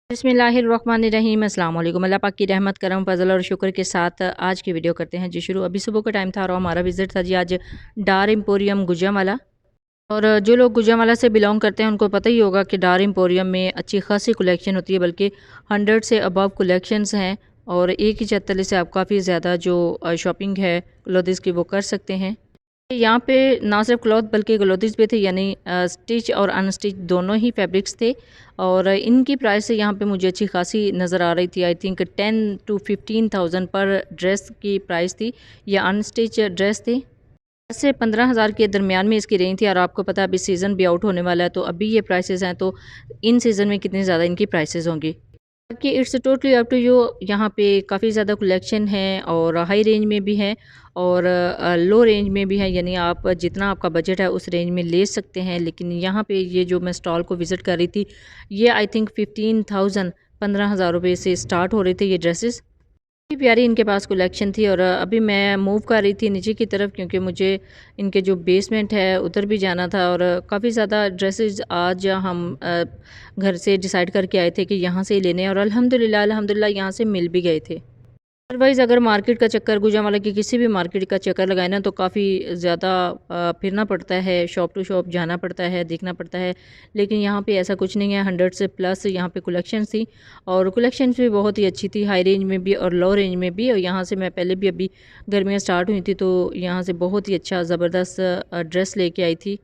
बिस्मिल्लाहिर्रहमानिर्रहीम अस्सलाम वालेकुम। अल्लाह पाक की रहमत करम फजल और शुक्र के साथ आज की वीडियो करते हैं जी शुरू। अभी सुबह का टाइम था और हमारा विज़िट था जी आज डार एम्पोरियम गुजरांवाला। और जो लोग गुजरांवाला से बिलोंग करते हैं उनको पता ही होगा कि डार एम्पोरियम में अच्छी खासी कलेक्शन होती है, बल्कि 100 से अबव कलेक्शंस हैं और एक ही छत तले से आप काफ़ी ज़्यादा जो शॉपिंग है क्लोथिस की वो कर सकते हैं। यहाँ पे ना सिर्फ क्लॉथ बल्कि ग्लोथिस भी थे, यानी स्टिच और अनस्टिच दोनों ही फैब्रिक्स थे। और इनकी प्राइस यहाँ पे मुझे अच्छी खासी नज़र आ रही थी। आई थिंक 10 to 15,000 पर ड्रेस की प्राइस थी। ये अनस्टिच ड्रेस थी। 10 से 15,000 के दरमियान में इसकी रेंज थी। और आपको पता है अभी सीज़न भी आउट होने वाला है, तो अभी ये प्राइसेस हैं, तो इन सीज़न में कितनी ज़्यादा इनकी प्राइसेस होंगी। कि it's totally up to you. यहाँ पे काफ़ी ज़्यादा कलेक्शन है और हाई रेंज में भी है और लो रेंज में भी है, यानी आप जितना आपका बजट है उस रेंज में ले सकते हैं। लेकिन यहाँ पे ये जो मैं स्टॉल को विज़िट कर रही थी, ये आई थिंक 15,000 15,000 रुपये से स्टार्ट हो रहे थे ये ड्रेसेस। काफ़ी प्यारी इनके पास कलेक्शन थी। और अभी मैं मूव कर रही थी नीचे की तरफ, क्योंकि मुझे इनके जो बेसमेंट है उधर भी जाना था। और काफ़ी ज़्यादा ड्रेसेस आज हम घर से डिसाइड करके आए थे कि यहाँ से ही लेने हैं, और अल्हम्दुलिल्लाह अल्हम्दुलिल्लाह यहाँ से मिल भी गए थे। अदरवाइज़ अगर मार्केट का चक्कर, गुजरांवाला की किसी भी मार्केट का चक्कर लगाए ना, तो काफ़ी ज़्यादा फिरना पड़ता है, शॉप टू शॉप जाना पड़ता है, देखना पड़ता है। लेकिन यहाँ पे ऐसा कुछ नहीं है। 100 से प्लस यहाँ पे कलेक्शंस थी और कलेक्शंस भी बहुत ही अच्छी थी, हाई रेंज में भी और लो रेंज में भी। और यहाँ से मैं पहले भी, अभी गर्मियाँ स्टार्ट हुई थी तो यहाँ से बहुत ही अच्छा ज़बरदस्त ड्रेस लेके आई थी।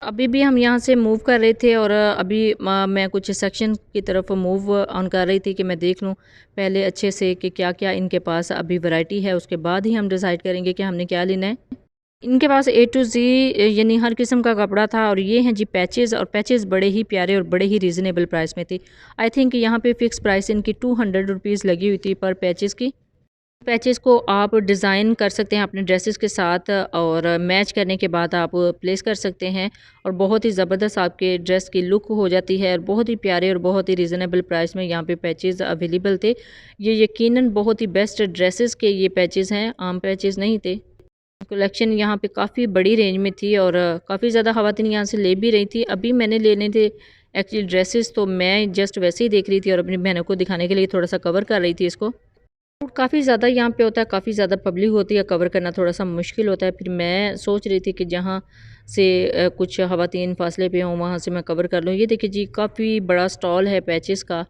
अभी भी हम यहाँ से मूव कर रहे थे और अभी मैं कुछ सेक्शन की तरफ मूव ऑन कर रही थी कि मैं देख लूँ पहले अच्छे से कि क्या क्या इनके पास अभी वैरायटी है, उसके बाद ही हम डिसाइड करेंगे कि हमने क्या लेना है। इनके पास ए टू ज़ी यानी हर किस्म का कपड़ा था। और ये हैं जी पैचेज़, और पैचेज़ बड़े ही प्यारे और बड़े ही रीज़नेबल प्राइस में थे। आई थिंक यहाँ पे फ़िक्स प्राइस इनकी 200 रुपीज़ लगी हुई थी पर पैचेज़ की। पैचेस को आप डिज़ाइन कर सकते हैं अपने ड्रेसेस के साथ और मैच करने के बाद आप प्लेस कर सकते हैं और बहुत ही ज़बरदस्त आपके ड्रेस की लुक हो जाती है। और बहुत ही प्यारे और बहुत ही रीज़नेबल प्राइस में यहाँ पे पैचेस अवेलेबल थे। ये यकीनन बहुत ही बेस्ट ड्रेसेस के ये पैचेस हैं, आम पैचेस नहीं थे। कलेक्शन यहाँ पे काफ़ी बड़ी रेंज में थी और काफ़ी ज़्यादा ख़वातीन यहाँ से ले भी रही थी। अभी मैंने लेने थे एक्चुअली ड्रेसेस, तो मैं जस्ट वैसे ही देख रही थी और अपनी बहनों को दिखाने के लिए थोड़ा सा कवर कर रही थी इसको। काफ़ी ज़्यादा यहाँ पे होता है, काफ़ी ज़्यादा पब्लिक होती है, कवर करना थोड़ा-सा मुश्किल होता है। फिर मैं सोच रही थी कि जहाँ से कुछ ख़वातीन फ़ासले पे हों वहाँ से मैं कवर कर लूँ। ये देखिए जी, काफ़ी बड़ा स्टॉल है पैचेस का।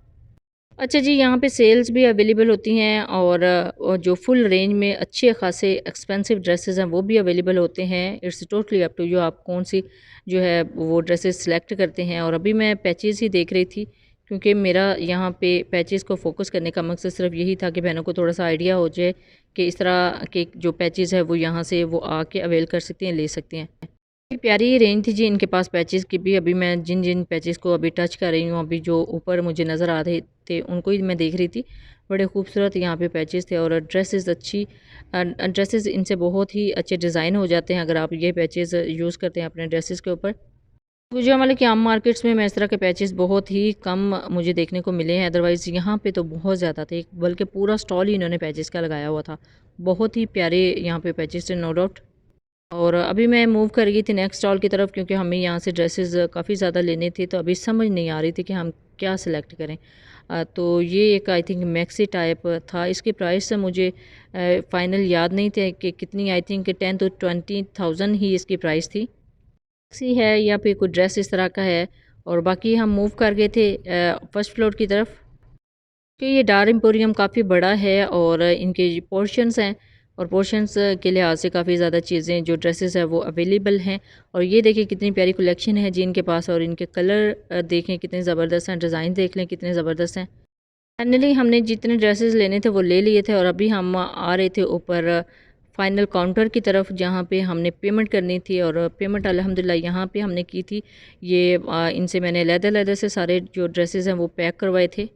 अच्छा जी, यहाँ पे सेल्स भी अवेलेबल होती हैं और जो फुल रेंज में अच्छे खासे एक्सपेंसिव ड्रेसेस हैं वो भी अवेलेबल होते हैं। It's totally up to you, आप कौन सी जो है वो ड्रेसेस सेलेक्ट करते हैं। और अभी मैं पैचेस ही देख रही थी, क्योंकि मेरा यहाँ पे पैचेस को फोकस करने का मकसद सिर्फ यही था कि बहनों को थोड़ा सा आइडिया हो जाए कि इस तरह के जो पैचेस है वो यहाँ से वो आके अवेल कर सकती हैं, ले सकती हैं। प्यारी रेंज थी जी इनके पास पैचेस की भी। अभी मैं जिन जिन पैचेस को अभी टच कर रही हूँ, अभी जो ऊपर मुझे नज़र आ रहे थे उनको ही मैं देख रही थी। बड़े खूबसूरत यहाँ पे पैचेस थे और ड्रेसेस अच्छी ड्रेसेस इनसे बहुत ही अच्छे डिज़ाइन हो जाते हैं अगर आप ये पैचेस यूज़ करते हैं अपने ड्रेसेस के ऊपर। गुजरांवाला की आम मार्केट्स में मैं इस तरह के पैचेस बहुत ही कम मुझे देखने को मिले हैं। अदरवाइज़ यहाँ पे तो बहुत ज़्यादा थे, बल्कि पूरा स्टॉल ही इन्होंने पैचेस का लगाया हुआ था। बहुत ही प्यारे यहाँ पे पैचेस थे, नो डाउट। और अभी मैं मूव कर गई थी नेक्स्ट स्टॉल की तरफ, क्योंकि हमें यहाँ से ड्रेसेस काफ़ी ज़्यादा लेने थे, तो अभी समझ नहीं आ रही थी कि हम क्या सिलेक्ट करें। तो ये एक आई थिंक मैक्सी टाइप था। इसकी प्राइस मुझे फ़ाइनल याद नहीं थे कि कितनी, आई थिंक 10 to 20,000 ही इसकी प्राइस थी। मैक्सी है या फिर कोई ड्रेस इस तरह का है। और बाकी हम मूव कर गए थे फर्स्ट फ्लोर की तरफ, कि ये डार एम्पोरियम काफ़ी बड़ा है और इनके पोर्शंस हैं और पोर्शंस के लिहाज से काफ़ी ज़्यादा चीज़ें जो ड्रेसेस है वो अवेलेबल हैं। और ये देखिए कितनी प्यारी कलेक्शन है जी इनके पास, और इनके कलर देखें कितने ज़बरदस्त हैं, डिज़ाइन देख लें कितने ज़बरदस्त हैं। फाइनली हमने जितने ड्रेसेस लेने थे वो ले लिए थे और अभी हम आ रहे थे ऊपर फाइनल काउंटर की तरफ, जहाँ पे हमने पेमेंट करनी थी। और पेमेंट अल्हम्दुलिल्लाह यहाँ पे हमने की थी। ये इनसे मैंने अलग-अलग से सारे जो ड्रेसेस हैं वो पैक करवाए थे।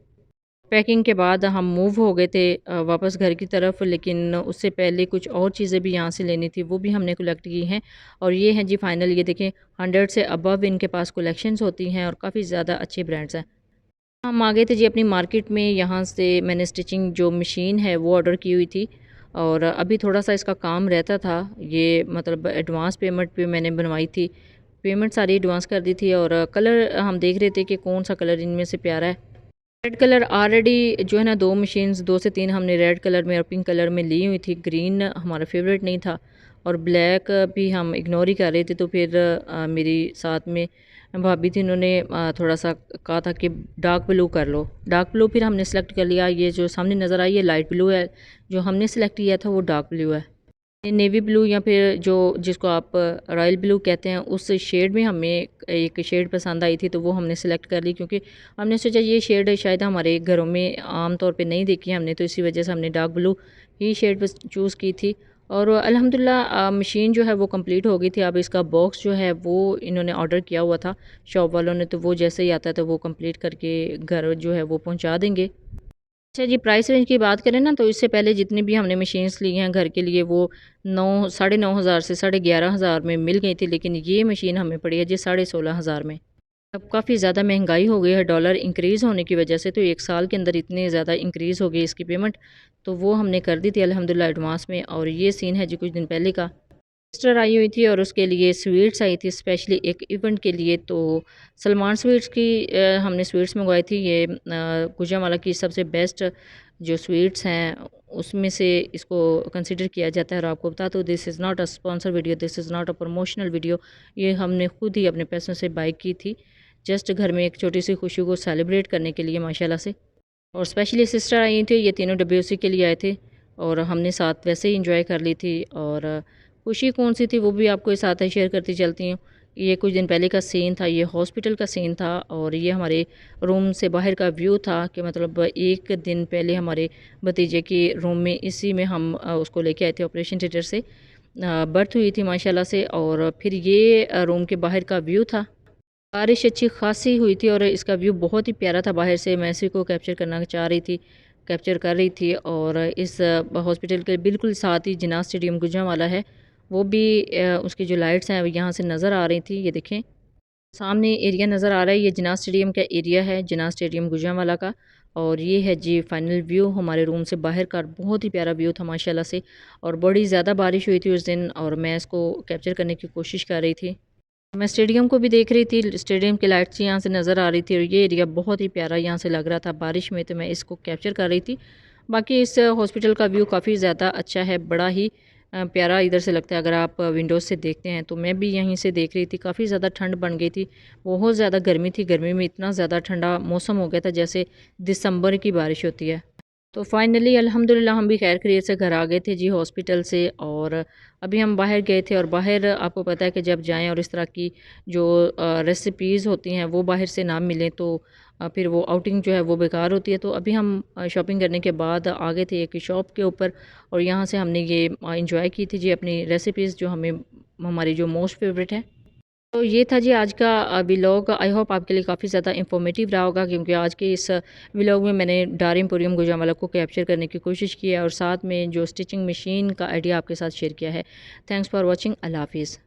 पैकिंग के बाद हम मूव हो गए थे वापस घर की तरफ, लेकिन उससे पहले कुछ और चीज़ें भी यहाँ से लेनी थी, वो भी हमने कलेक्ट की हैं। और ये हैं जी फाइनल, ये देखें 100 से अबव इनके पास कलेक्शंस होती हैं और काफ़ी ज़्यादा अच्छे ब्रांड्स हैं। हम आ गए थे जी अपनी मार्केट में। यहाँ से मैंने स्टिचिंग जो मशीन है वो ऑर्डर की हुई थी और अभी थोड़ा सा इसका काम रहता था। ये मतलब एडवांस पेमेंट पे मैंने बनवाई थी, पेमेंट सारी एडवांस कर दी थी। और कलर हम देख रहे थे कि कौन सा कलर इनमें से प्यारा है। रेड कलर ऑलरेडी जो है ना 2 मशीन्स 2 से 3 हमने रेड कलर में और पिंक कलर में ली हुई थी। ग्रीन हमारा फेवरेट नहीं था और ब्लैक भी हम इग्नोर ही कर रहे थे। तो फिर मेरी साथ में भाभी थी, उन्होंने थोड़ा सा कहा था कि डार्क ब्लू कर लो। डार्क ब्लू फिर हमने सेलेक्ट कर लिया। ये जो सामने नज़र आई है लाइट ब्लू है, जो हमने सेलेक्ट किया था वो डार्क ब्लू है। नेवी ब्लू या फिर जो जिसको आप रॉयल ब्लू कहते हैं, उस शेड में हमें एक शेड पसंद आई थी, तो वो हमने सेलेक्ट कर ली क्योंकि हमने सोचा ये शेड शायद हमारे घरों में आम तौर पे नहीं देखी हमने, तो इसी वजह से हमने डार्क ब्लू ही शेड चूज़ की थी। और अल्हम्दुलिल्लाह मशीन जो है वो कंप्लीट हो गई थी। अब इसका बॉक्स जो है वो इन्होंने ऑर्डर किया हुआ था शॉप वालों ने, तो वो जैसे ही आता है तो वो कंप्लीट करके घर जो है वो पहुँचा देंगे। अच्छा जी, प्राइस रेंज की बात करें ना, तो इससे पहले जितनी भी हमने मशीन्स ली हैं घर के लिए वो 9 साढ़े 9 हज़ार से 11,500 में मिल गई थी, लेकिन ये मशीन हमें पड़ी है जी 16,500 में। अब काफ़ी ज़्यादा महंगाई हो गई है डॉलर इंक्रीज़ होने की वजह से, तो 1 साल के अंदर इतनी ज़्यादा इंक्रीज़ हो गई इसकी पेमेंट, तो वो हमने कर दी थी अल्हम्दुलिल्लाह एडवांस में। और ये सीन है जी कुछ दिन पहले का। सिस्टर आई हुई थी और उसके लिए स्वीट्स आई थी स्पेशली एक इवेंट के लिए। तो सलमान स्वीट्स की हमने स्वीट्स मंगवाई थी। ये गुजरांवाला की सबसे बेस्ट जो स्वीट्स हैं उसमें से इसको कंसिडर किया जाता है। और आपको बता दूँ, this is not a sponsor video, this is not a promotional video. ये हमने खुद ही अपने पैसों से बाई की थी, जस्ट घर में एक छोटी सी खुशी को सेलिब्रेट करने के लिए माशाल्लाह से। और स्पेशली सिस्टर आई थी, ये तीनों डब्ल्यूसी के लिए आए थे और हमने साथ वैसे ही इंजॉय कर ली थी। और खुशी कौन सी थी वो भी आपको साथ ही शेयर करती चलती हूँ। ये कुछ दिन पहले का सीन था, ये हॉस्पिटल का सीन था और ये हमारे रूम से बाहर का व्यू था कि मतलब एक दिन पहले हमारे भतीजे के रूम में इसी में हम उसको लेके आए थे ऑपरेशन थिएटर से। बर्थ हुई थी माशाल्लाह से। और फिर ये रूम के बाहर का व्यू था। बारिश अच्छी खासी हुई थी और इसका व्यू बहुत ही प्यारा था बाहर से। मैं इसी को कैप्चर करना चाह रही थी, कैप्चर कर रही थी। और इस हॉस्पिटल के बिल्कुल साथ ही जिन्ना स्टेडियम गुजरांवाला है, वो भी उसकी जो लाइट्स हैं यहाँ से नज़र आ रही थी। ये देखें सामने एरिया नज़र आ रहा है, ये जिन्ना स्टेडियम का एरिया है, जिन्ना स्टेडियम गुजरांवाला का। और ये है जी फाइनल व्यू हमारे रूम से बाहर का। बहुत ही प्यारा व्यू था माशाल्लाह से। और बड़ी ज़्यादा बारिश हुई थी उस दिन और मैं इसको कैप्चर करने की कोशिश कर रही थी। मैं स्टेडियम को भी देख रही थी, स्टेडियम की लाइट्स यहाँ से नज़र आ रही थी और ये एरिया बहुत ही प्यारा यहाँ से लग रहा था बारिश में, तो मैं इसको कैप्चर कर रही थी। बाकी इस हॉस्पिटल का व्यू काफ़ी ज़्यादा अच्छा है, बड़ा ही प्यारा इधर से लगता है अगर आप विंडोज़ से देखते हैं। तो मैं भी यहीं से देख रही थी। काफ़ी ज़्यादा ठंड बन गई थी, बहुत ज़्यादा गर्मी थी। गर्मी में इतना ज़्यादा ठंडा मौसम हो गया था जैसे दिसंबर की बारिश होती है। तो फाइनली अल्हम्दुलिल्लाह हम भी खैर खैरियत से घर आ गए थे जी हॉस्पिटल से। और अभी हम बाहर गए थे और बाहर आपको पता है कि जब जाएं और इस तरह की जो रेसिपीज़ होती हैं वो बाहर से ना मिलें तो फिर वो आउटिंग जो है वो बेकार होती है। तो अभी हम शॉपिंग करने के बाद आ गए थे एक शॉप के ऊपर और यहाँ से हमने ये इंजॉय की थी जी अपनी रेसिपीज़ जो हमें हमारी जो मोस्ट फेवरेट है। तो ये था जी आज का व्लॉग। आई होप आपके लिए काफ़ी ज़्यादा इंफॉर्मेटिव रहा होगा, क्योंकि आज के इस व्लॉग में मैंने डार एम्पोरियम गुजरांवाला को कैप्चर करने की कोशिश की है और साथ में जो स्टिचिंग मशीन का आइडिया आपके साथ शेयर किया है। Thanks for watching. अल्लाह हाफिज़।